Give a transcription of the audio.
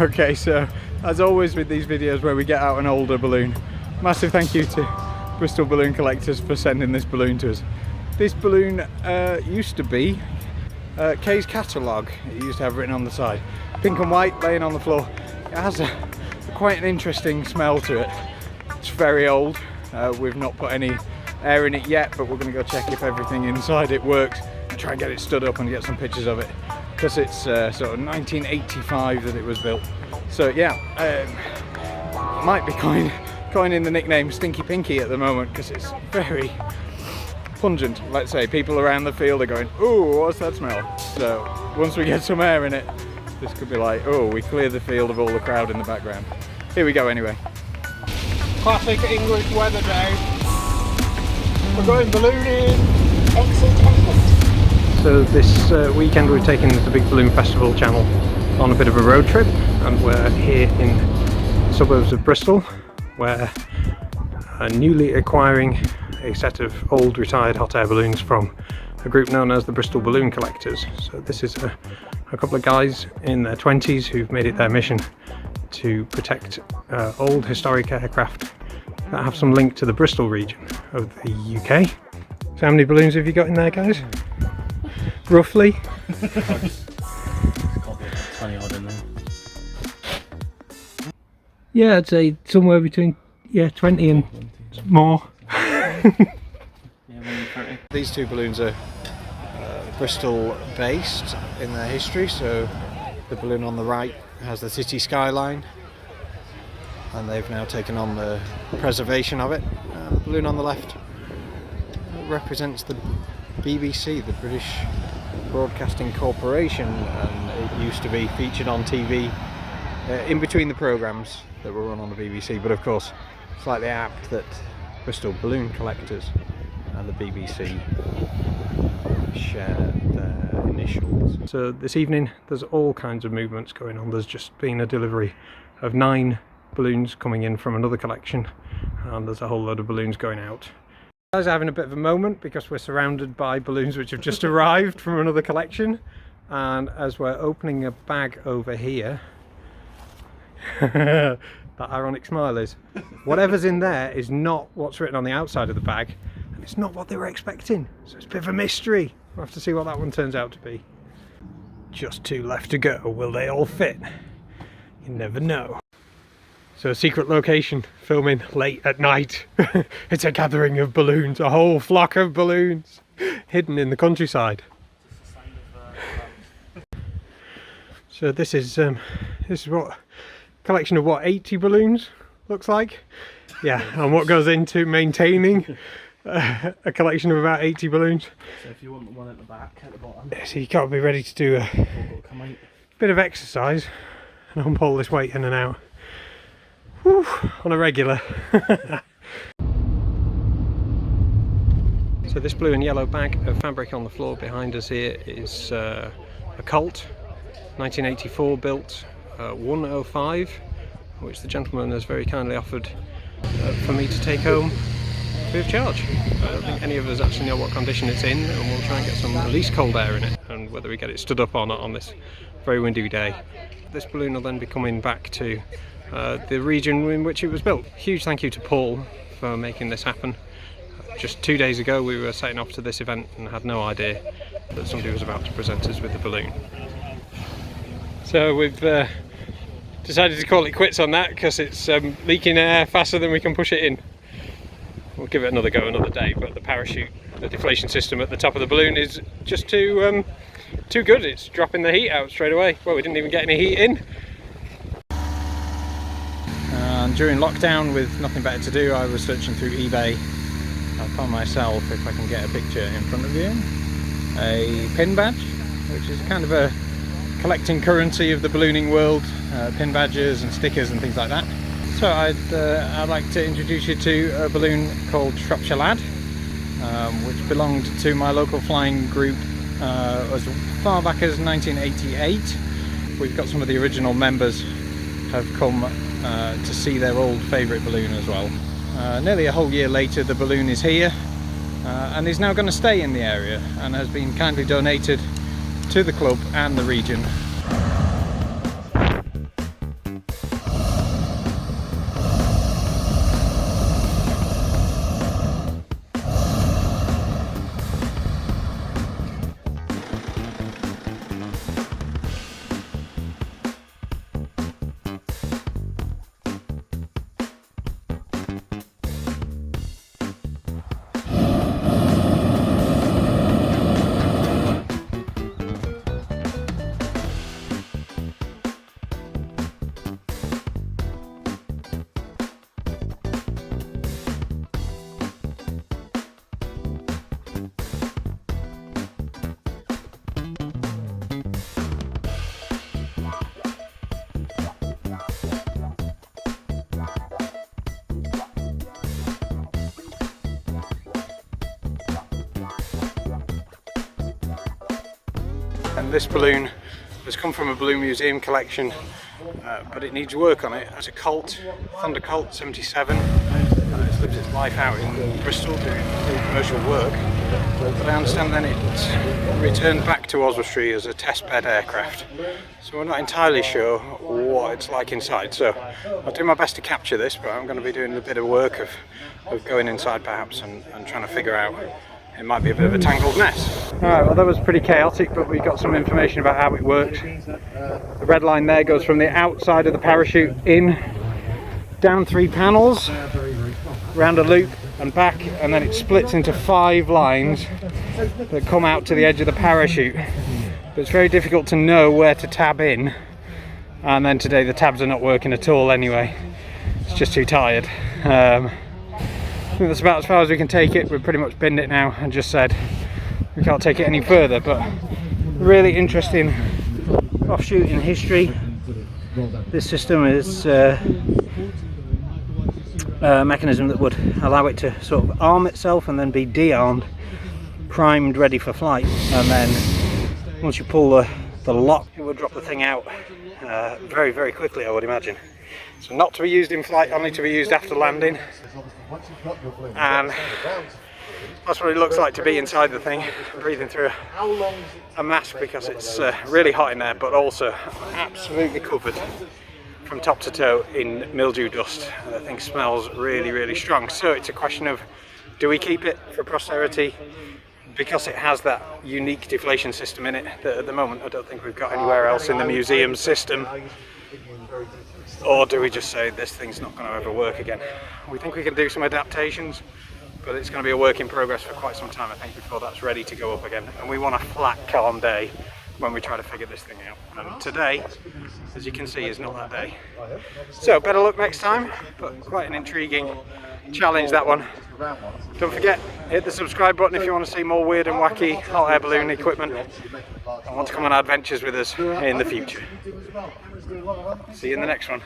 Okay, so as always with these videos where we get out an older balloon, massive thank you to Bristol Balloon Collectors for sending this balloon to us. This balloon used to be Kay's catalogue. It used to have written on the side, pink and white, laying on the floor. It has quite an interesting smell to it. It's very old. We've not put any air in it yet, but we're going to go check if everything inside it works and try and get it stood up and get some pictures of it, because it's sort of 1985 that it was built. So yeah, might be coining the nickname Stinky Pinky at the moment, because it's very pungent. Let's say people around the field are going, "Ooh, what's that smell?" So once we get some air in it, this could be like, oh, we clear the field of all the crowd in the background. Here we go anyway. Classic English weather day. We're going ballooning. So this weekend we're taking the Big Balloon Festival channel on a bit of a road trip, and we're here in the suburbs of Bristol, where newly acquiring a set of old retired hot air balloons from a group known as the Bristol Balloon Collectors. So this is a couple of guys in their 20s who've made it their mission to protect old historic aircraft that have some link to the Bristol region of the UK. So how many balloons have you got in there, guys? Roughly? 20 odd in there. Yeah, I'd say somewhere between 20 and more. These two balloons are Bristol based in their history. So the balloon on the right has the city skyline, and they've now taken on the preservation of it. The balloon on the left represents the BBC, the British Broadcasting Corporation, and it used to be featured on TV in between the programmes that were run on the BBC, but of course slightly apt that Bristol Balloon Collectors and the BBC share their initials. So this evening there's all kinds of movements going on. There's just been a delivery of 9 balloons coming in from another collection, and there's a whole load of balloons going out. Guys are having a bit of a moment because we're surrounded by balloons which have just arrived from another collection, and as we're opening a bag over here, that ironic smile is, whatever's in there is not what's written on the outside of the bag, and it's not what they were expecting, so it's a bit of a mystery. We'll have to see what that one turns out to be. Just 2 left to go. Will they all fit? You never know. So a secret location, filming late at night. It's a gathering of balloons, a whole flock of balloons hidden in the countryside. So this is what collection of 80 balloons looks like. Yeah, and what goes into maintaining a collection of about 80 balloons. So if you want the one at the back, at the bottom. So you got to be ready to do a bit of exercise and unpull this weight in and out. Whew, on a regular. So this blue and yellow bag of fabric on the floor behind us here is a Colt, 1984 built 105, which the gentleman has very kindly offered for me to take home free of charge. I don't think any of us actually know what condition it's in, and we'll try and get some at least cold air in it, and whether we get it stood up or not on this very windy day. This balloon will then be coming back to the region in which it was built. Huge thank you to Paul for making this happen. Just 2 days ago we were setting off to this event and had no idea that somebody was about to present us with the balloon. So we've decided to call it quits on that because it's leaking air faster than we can push it in. We'll give it another go another day, but the parachute, the deflation system at the top of the balloon is just too good. It's dropping the heat out straight away. Well, we didn't even get any heat in. And during lockdown, with nothing better to do, I was searching through eBay. I found myself, if I can get a picture in front of you, a pin badge, which is kind of a collecting currency of the ballooning world, pin badges and stickers and things like that. So I'd like to introduce you to a balloon called Shropshire Lad, which belonged to my local flying group as far back as 1988. We've got some of the original members have come to see their old favourite balloon as well. Nearly a whole year later, the balloon is here and is now going to stay in the area, and has been kindly donated to the club and the region. this balloon has come from a balloon museum collection, but it needs work on it. It's a Colt, Thunder Colt 77. It's lived its life out in Bristol doing commercial work, but I understand then it returned back to Oswestry as a testbed aircraft. So we're not entirely sure what it's like inside. So I'll do my best to capture this, but I'm going to be doing a bit of work of going inside perhaps and trying to figure out. It might be a bit of a tangled mess. Alright, well that was pretty chaotic, but we got some information about how it works. The red line there goes from the outside of the parachute in, down 3 panels, round a loop and back, and then it splits into 5 lines that come out to the edge of the parachute. But it's very difficult to know where to tab in, and then today the tabs are not working at all anyway. It's just too tired. I think that's about as far as we can take it. We've pretty much binned it now and just said we can't take it any further, but really interesting offshoot in history. This system is a mechanism that would allow it to sort of arm itself and then be de-armed, primed, ready for flight, and then once you pull the lock, it would drop the thing out very, very quickly, I would imagine. So not to be used in flight, only to be used after landing. And that's what it looks like to be inside the thing, breathing through a mask because it's really hot in there, but also absolutely covered from top to toe in mildew dust. The thing smells really, really strong. So it's a question of, do we keep it for posterity because it has that unique deflation system in it that at the moment I don't think we've got anywhere else in the museum system? Or do we just say this thing's not going to ever work again? We think we can do some adaptations, but it's going to be a work in progress for quite some time, I think, before that's ready to go up again. And we want a flat, calm day when we try to figure this thing out. And today, as you can see, is not that day. So better luck next time, but quite an intriguing challenge, that one. Don't forget, hit the subscribe button if you want to see more weird and wacky hot air balloon equipment and want to come on adventures with us in the future. See you in the next one.